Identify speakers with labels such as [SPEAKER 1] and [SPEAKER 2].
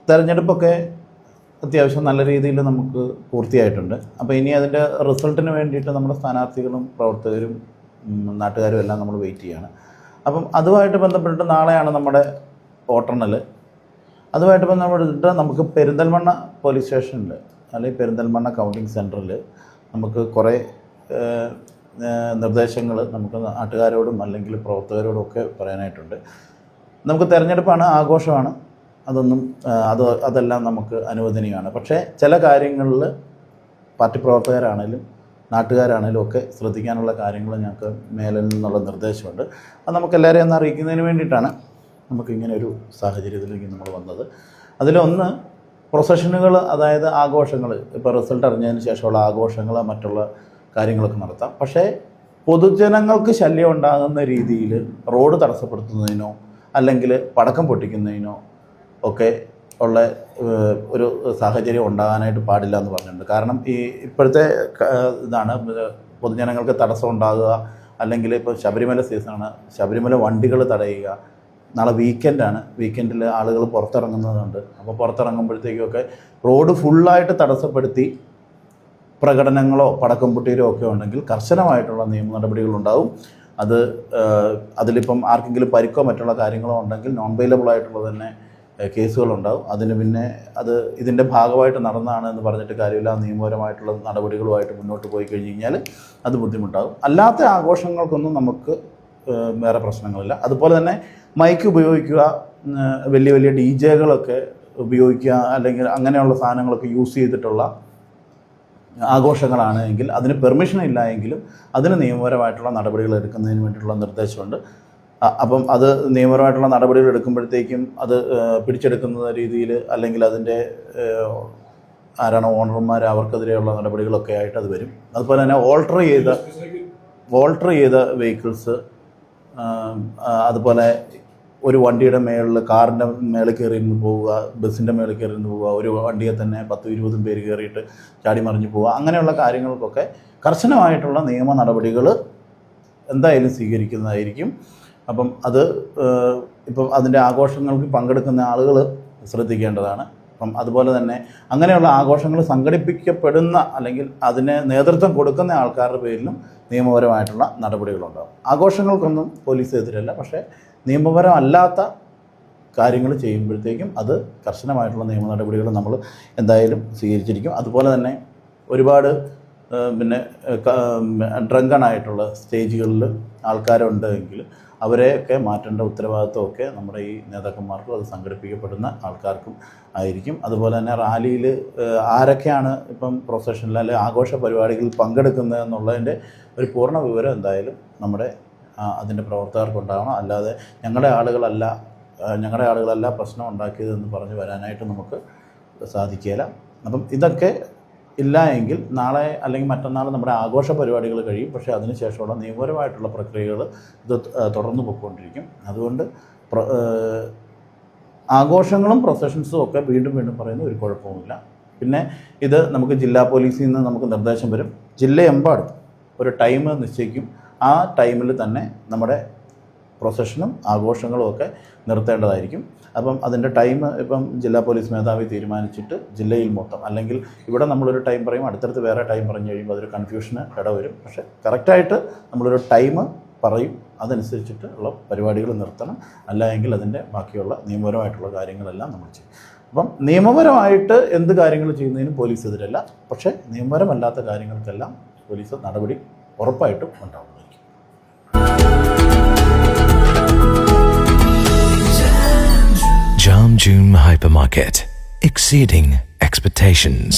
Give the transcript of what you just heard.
[SPEAKER 1] തെരഞ്ഞെടുപ്പൊക്കെ അത്യാവശ്യം നല്ല രീതിയിൽ നമുക്ക് പൂർത്തിയായിട്ടുണ്ട്. അപ്പോൾ ഇനി അതിൻ്റെ റിസൾട്ടിന് വേണ്ടിയിട്ട് നമ്മുടെ സ്ഥാനാർത്ഥികളും പ്രവർത്തകരും നാട്ടുകാരും എല്ലാം നമ്മൾ വെയിറ്റ് ചെയ്യുകയാണ്. അപ്പം അതുമായിട്ട് ബന്ധപ്പെട്ടിട്ട് നാളെയാണ് നമ്മുടെ വോട്ടെണ്ണൽ. അതുമായിട്ട് ബന്ധപ്പെട്ടിട്ട് നമുക്ക് പെരിന്തൽമണ്ണ പോലീസ് സ്റ്റേഷനിൽ അല്ലെങ്കിൽ പെരിന്തൽമണ്ണ കൗണ്ടിങ് സെൻറ്ററിൽ നമുക്ക് കുറേ നിർദ്ദേശങ്ങൾ നമുക്ക് നാട്ടുകാരോടും അല്ലെങ്കിൽ പ്രവർത്തകരോടും ഒക്കെ പറയാനായിട്ടുണ്ട്. നമുക്ക് തെരഞ്ഞെടുപ്പാണ്, ആഘോഷമാണ്, അതെല്ലാം നമുക്ക് അനുവദനീയമാണ്. പക്ഷേ ചില കാര്യങ്ങളിൽ പാർട്ടി പ്രവർത്തകരാണേലും നാട്ടുകാരാണേലും ഒക്കെ ശ്രദ്ധിക്കാനുള്ള കാര്യങ്ങൾ ഞങ്ങൾക്ക് മേലിൽ നിന്നുള്ള നിർദ്ദേശമുണ്ട്. അത് നമുക്ക് എല്ലാവരെയും ഒന്ന് അറിയിക്കുന്നതിന് വേണ്ടിയിട്ടാണ് നമുക്കിങ്ങനെ ഒരു സാഹചര്യത്തിലേക്ക് നമ്മൾ വന്നത്. അതിലൊന്ന് പ്രൊസഷനുകൾ, അതായത് ആഘോഷങ്ങൾ, ഇപ്പോൾ റിസൾട്ട് അറിഞ്ഞതിന് ശേഷമുള്ള ആഘോഷങ്ങൾ, മറ്റുള്ള കാര്യങ്ങളൊക്കെ നടത്താം. പക്ഷേ പൊതുജനങ്ങൾക്ക് ശല്യം ഉണ്ടാകുന്ന രീതിയിൽ റോഡ് തടസ്സപ്പെടുത്തുന്നതിനോ അല്ലെങ്കിൽ പടക്കം പൊട്ടിക്കുന്നതിനോ ഒക്കെ ഉള്ള ഒരു സാഹചര്യം ഉണ്ടാകാനായിട്ട് പാടില്ല എന്ന് പറഞ്ഞിട്ടുണ്ട്. കാരണം ഈ ഇപ്പോഴത്തെ ഇതാണ് പൊതുജനങ്ങൾക്ക് തടസ്സം ഉണ്ടാകുക, അല്ലെങ്കിൽ ഇപ്പോൾ ശബരിമല സീസണാണ്, ശബരിമല വണ്ടികൾ തടയുക. നാളെ വീക്കെൻഡാണ്, വീക്കെൻഡിൽ ആളുകൾ പുറത്തിറങ്ങുന്നതുണ്ട്. അപ്പോൾ പുറത്തിറങ്ങുമ്പോഴത്തേക്കൊക്കെ റോഡ് ഫുള്ളായിട്ട് തടസ്സപ്പെടുത്തി പ്രകടനങ്ങളോ പടക്കം പൊട്ടിയിലോ ഒക്കെ ഉണ്ടെങ്കിൽ കർശനമായിട്ടുള്ള നിയമ നടപടികളുണ്ടാവും. അതിലിപ്പം ആർക്കെങ്കിലും പരിക്കോ മറ്റുള്ള കാര്യങ്ങളോ ഉണ്ടെങ്കിൽ നോൺ ബെയിലബിൾ ആയിട്ടുള്ള തന്നെ കേസുകളുണ്ടാവും. അതിന് പിന്നെ ഇതിൻ്റെ ഭാഗമായിട്ട് നടന്നതാണ് എന്ന് പറഞ്ഞിട്ട് കാര്യമില്ല. നിയമപരമായിട്ടുള്ള നടപടികളുമായിട്ട് മുന്നോട്ട് പോയി കഴിഞ്ഞ് കഴിഞ്ഞാൽ അത് ബുദ്ധിമുട്ടാകും. അല്ലാത്ത ആഘോഷങ്ങൾക്കൊന്നും നമുക്ക് വേറെ പ്രശ്നങ്ങളില്ല. അതുപോലെ തന്നെ മൈക്ക് ഉപയോഗിക്കുക, വലിയ വലിയ DJകളൊക്കെ ഉപയോഗിക്കുക, അല്ലെങ്കിൽ അങ്ങനെയുള്ള സാധനങ്ങളൊക്കെ യൂസ് ചെയ്തിട്ടുള്ള ആഘോഷങ്ങളാണ് എങ്കിൽ അതിന് പെർമിഷൻ ഇല്ല എങ്കിലും അതിന് നിയമപരമായിട്ടുള്ള നടപടികൾ എടുക്കുന്നതിന് വേണ്ടിയിട്ടുള്ള നിർദ്ദേശമുണ്ട്. അപ്പം അത് നിയമപരമായിട്ടുള്ള നടപടികൾ എടുക്കുമ്പോഴത്തേക്കും അത് പിടിച്ചെടുക്കുന്ന രീതിയിൽ, അല്ലെങ്കിൽ അതിൻ്റെ ആരാണോ ഓണർമാർ അവർക്കെതിരെയുള്ള നടപടികളൊക്കെ ആയിട്ട് അത് വരും. അതുപോലെ തന്നെ ഓൾട്ടർ ചെയ്ത വെഹിക്കിൾസ്, അതുപോലെ ഒരു വണ്ടിയുടെ മേളിൽ, കാറിൻ്റെ മേളിൽ കയറിയിരുന്ന് പോവുക, ബസ്സിൻ്റെ മേളിൽ കയറിയിരുന്ന് പോവുക, ഒരു വണ്ടിയെ തന്നെ 10-20 പേര് കയറിയിട്ട് ചാടി മറിഞ്ഞ് പോവുക, അങ്ങനെയുള്ള കാര്യങ്ങൾക്കൊക്കെ കർശനമായിട്ടുള്ള നിയമ നടപടികൾ എന്തായാലും സ്വീകരിക്കുന്നതായിരിക്കും. അപ്പം ഇപ്പം അതിൻ്റെ ആഘോഷങ്ങൾക്ക് പങ്കെടുക്കുന്ന ആളുകൾ ശ്രദ്ധിക്കേണ്ടതാണ്. അപ്പം അതുപോലെ തന്നെ അങ്ങനെയുള്ള ആഘോഷങ്ങൾ സംഘടിപ്പിക്കപ്പെടുന്ന അല്ലെങ്കിൽ അതിന് നേതൃത്വം കൊടുക്കുന്ന ആൾക്കാരുടെ പേരിലും നിയമപരമായിട്ടുള്ള നടപടികളുണ്ടാകും. ആഘോഷങ്ങൾക്കൊന്നും പോലീസ് എതിരല്ല, പക്ഷേ നിയമപരമല്ലാത്ത കാര്യങ്ങൾ ചെയ്യുമ്പോഴത്തേക്കും അത് കർശനമായിട്ടുള്ള നിയമ നടപടികൾ നമ്മൾ എന്തായാലും സ്വീകരിച്ചിരിക്കും. അതുപോലെ തന്നെ ഒരുപാട് ഡ്രങ്കണായിട്ടുള്ള സ്റ്റേജുകളിൽ ആൾക്കാരുണ്ടെങ്കിൽ അവരെയൊക്കെ മാറ്റേണ്ട ഉത്തരവാദിത്വമൊക്കെ നമ്മുടെ ഈ നേതാക്കന്മാർക്കും അത് സംഘടിപ്പിക്കപ്പെടുന്ന ആൾക്കാർക്കും ആയിരിക്കും. അതുപോലെ തന്നെ റാലിയിൽ ആരൊക്കെയാണ് ഇപ്പം പ്രൊസഷനിൽ അല്ലെങ്കിൽ ആഘോഷ പരിപാടികളിൽ പങ്കെടുക്കുന്നത് എന്നുള്ളതിൻ്റെ ഒരു പൂർണ്ണ വിവരം എന്തായാലും നമ്മുടെ അതിൻ്റെ പ്രവർത്തകർക്കുണ്ടാകണം. അല്ലാതെ ഞങ്ങളുടെ ആളുകളല്ല പ്രശ്നം ഉണ്ടാക്കിയതെന്ന് പറഞ്ഞ് വരാനായിട്ട് നമുക്ക് സാധിക്കില്ല. അപ്പം ഇതൊക്കെ ഇല്ല എങ്കിൽ നാളെ അല്ലെങ്കിൽ മറ്റന്നാൾ നമ്മുടെ ആഘോഷ പരിപാടികൾ കഴിയും. പക്ഷേ അതിനുശേഷമുള്ള നിയമപരമായിട്ടുള്ള പ്രക്രിയകൾ ഇത് തുടർന്ന് പോയിക്കൊണ്ടിരിക്കും. അതുകൊണ്ട് ആഘോഷങ്ങളും പ്രൊസഷൻസും ഒക്കെ വീണ്ടും പറയുന്ന ഒരു കുഴപ്പവുമില്ല. പിന്നെ ഇത് നമുക്ക് ജില്ലാ പോലീസിൽ നിന്ന് നമുക്ക് നിർദ്ദേശം വരും. ജില്ലയെമ്പാടും ഒരു ടൈം നിശ്ചയിക്കും. ആ ടൈമിൽ തന്നെ നമ്മുടെ പ്രൊസഷനും ആഘോഷങ്ങളും ഒക്കെ നിർത്തേണ്ടതായിരിക്കും. അപ്പം അതിൻ്റെ ടൈം ഇപ്പം ജില്ലാ പോലീസ് മേധാവി തീരുമാനിച്ചിട്ട് ജില്ലയിൽ മൊത്തം, അല്ലെങ്കിൽ ഇവിടെ നമ്മളൊരു ടൈം പറയും, അടുത്തടുത്ത് വേറെ ടൈം പറഞ്ഞു കഴിയുമ്പോൾ അതൊരു കൺഫ്യൂഷന് ഇടവരും. പക്ഷേ കറക്റ്റായിട്ട് നമ്മളൊരു ടൈം പറയും, അതനുസരിച്ചിട്ട് ഉള്ള പരിപാടികൾ നിർത്തണം. അല്ല എങ്കിൽ അതിൻ്റെ ബാക്കിയുള്ള നിയമപരമായിട്ടുള്ള കാര്യങ്ങളെല്ലാം നമ്മൾ ചെയ്യും. അപ്പം നിയമപരമായിട്ട് എന്ത് കാര്യങ്ങൾ ചെയ്യുന്നതിനും പോലീസ് എതിരല്ല, പക്ഷേ നിയമപരമല്ലാത്ത കാര്യങ്ങൾക്കെല്ലാം പോലീസ് നടപടി ഉറപ്പായിട്ടും ഉണ്ടാവുന്നതായിരിക്കും.
[SPEAKER 2] Jam June Hypermarket, exceeding expectations.